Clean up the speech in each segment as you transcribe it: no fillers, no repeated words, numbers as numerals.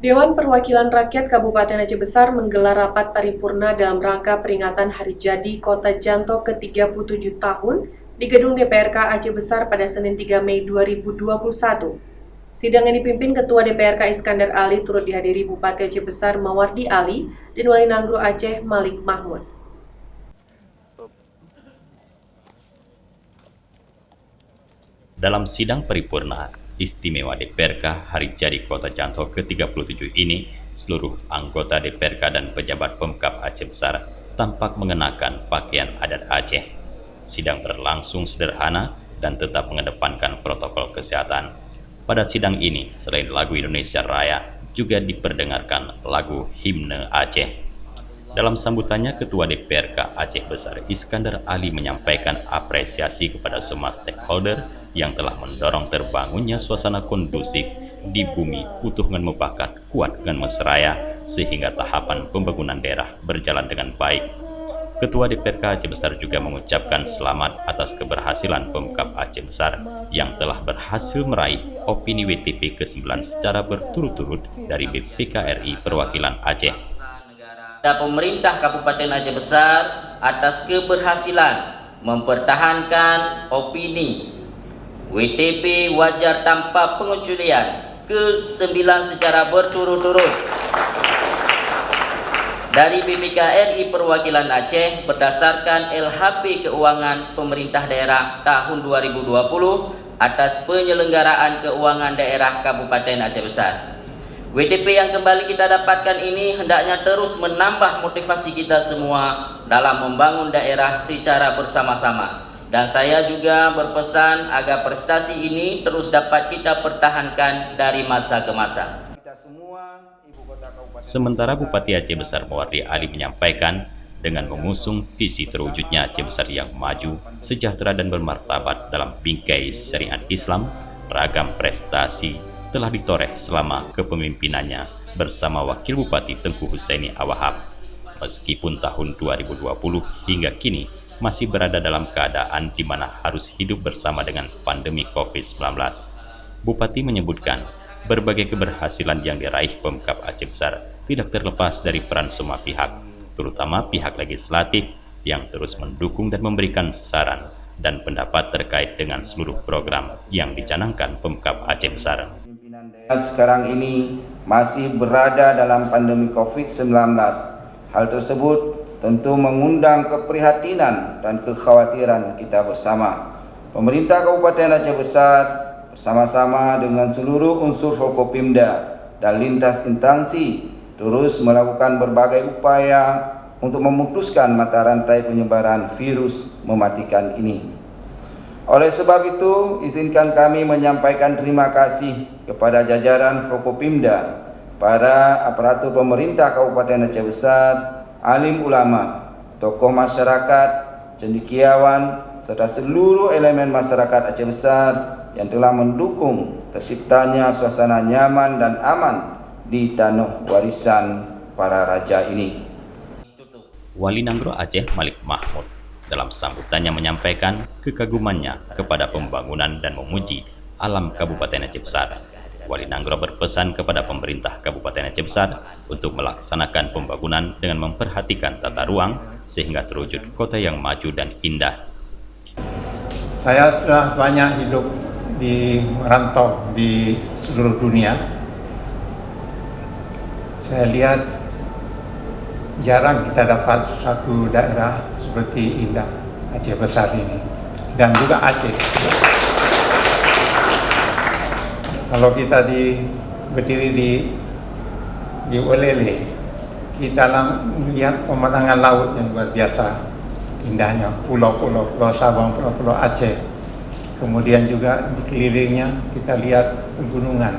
Dewan Perwakilan Rakyat Kabupaten Aceh Besar menggelar rapat paripurna dalam rangka peringatan Hari Jadi Kota Janto ke-37 tahun di Gedung DPRK Aceh Besar pada Senin 3 Mei 2021. Sidang yang dipimpin Ketua DPRK Iskandar Ali turut dihadiri Bupati Aceh Besar Mawardi Ali dan Wali Nanggro Aceh Malik Mahmud. Dalam sidang paripurna istimewa DPRK Hari Jadi Kota Janto ke-37 ini, seluruh anggota DPRK dan pejabat Pemkab Aceh Besar tampak mengenakan pakaian adat Aceh. Sidang berlangsung sederhana dan tetap mengedepankan protokol kesehatan. Pada sidang ini, selain lagu Indonesia Raya, juga diperdengarkan lagu Himne Aceh. Dalam sambutannya, Ketua DPRK Aceh Besar Iskandar Ali menyampaikan apresiasi kepada semua stakeholder yang telah mendorong terbangunnya suasana kondusif di bumi utuh ngan mupakat kuat ngan mesraya sehingga tahapan pembangunan daerah berjalan dengan baik. Ketua DPRK Aceh Besar juga mengucapkan selamat atas keberhasilan Pemkab Aceh Besar yang telah berhasil meraih opini WTP ke-9 secara berturut-turut dari BPK RI Perwakilan Aceh. Pemerintah Kabupaten Aceh Besar atas keberhasilan mempertahankan opini WTP wajar tanpa pengecualian ke-9 secara berturut-turut dari BPK RI Perwakilan Aceh berdasarkan LHP Keuangan Pemerintah Daerah tahun 2020 atas penyelenggaraan keuangan daerah Kabupaten Aceh Besar. WTP yang kembali kita dapatkan ini hendaknya terus menambah motivasi kita semua dalam membangun daerah secara bersama-sama. Dan saya juga berpesan agar prestasi ini terus dapat kita pertahankan dari masa ke masa. Sementara Bupati Aceh Besar Mawardi Ali menyampaikan dengan mengusung visi terwujudnya Aceh Besar yang maju, sejahtera dan bermartabat dalam bingkai syariat Islam, ragam prestasi telah ditoreh selama kepemimpinannya bersama Wakil Bupati Tengku Husaini Awahab. Meskipun tahun 2020 hingga kini masih berada dalam keadaan di mana harus hidup bersama dengan pandemi COVID-19. Bupati menyebutkan berbagai keberhasilan yang diraih Pemkab Aceh Besar tidak terlepas dari peran semua pihak, terutama pihak legislatif yang terus mendukung dan memberikan saran dan pendapat terkait dengan seluruh program yang dicanangkan Pemkab Aceh Besar. Sekarang ini masih berada dalam pandemi COVID-19. Hal tersebut tentu mengundang keprihatinan dan kekhawatiran kita bersama. Pemerintah Kabupaten Aceh Besar bersama-sama dengan seluruh unsur Forkopimda dan lintas instansi terus melakukan berbagai upaya untuk memutuskan mata rantai penyebaran virus mematikan ini. Oleh sebab itu, izinkan kami menyampaikan terima kasih kepada jajaran Forkopimda, para aparatur pemerintah Kabupaten Aceh Besar, alim ulama, tokoh masyarakat, cendekiawan, serta seluruh elemen masyarakat Aceh Besar yang telah mendukung terciptanya suasana nyaman dan aman di tanah warisan para raja ini. Wali Nanggro Aceh Malik Mahmud dalam sambutannya menyampaikan kekagumannya kepada pembangunan dan memuji alam Kabupaten Aceh Besar. Wali Nanggro berpesan kepada pemerintah Kabupaten Aceh Besar untuk melaksanakan pembangunan dengan memperhatikan tata ruang sehingga terwujud kota yang maju dan indah. Saya sudah banyak hidup di merantau di seluruh dunia. Saya lihat jarang kita dapat satu daerah seperti indah Aceh Besar ini dan juga Aceh. Kalau kita berdiri di Olele, kita lihat pemandangan laut yang luar biasa indahnya, pulau-pulau, Pulau Sabang, Pulau Aceh. Kemudian juga di kelilingnya kita lihat pegunungan.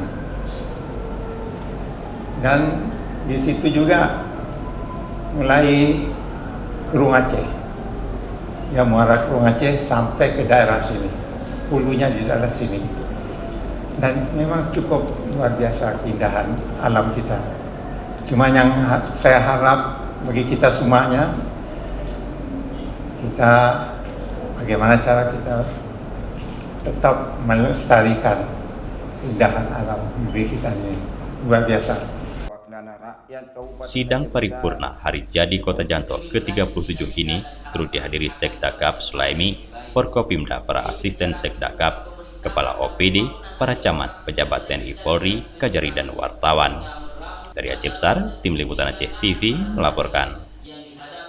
Dan di situ juga mulai Kerung Aceh. Ya, muara Kerung Aceh sampai ke daerah sini. Hulunya di daerah sini. Dan memang cukup luar biasa keindahan alam kita. Cuma yang saya harap bagi kita semuanya, kita bagaimana cara kita tetap melestarikan keindahan alam negeri kita ini. Luar biasa. Karena rakyat Kabupaten Sidang Aceh paripurna Hari Jadi Kota Janto ke-37 ini turut dihadiri Sekdakap Sulaimi, Forkopimda, para asisten Sekdakap, Kepala OPD, para camat, pejabat TNI Polri, Kajari, dan wartawan. Dari Aceh Besar, Tim Liputan Aceh TV melaporkan.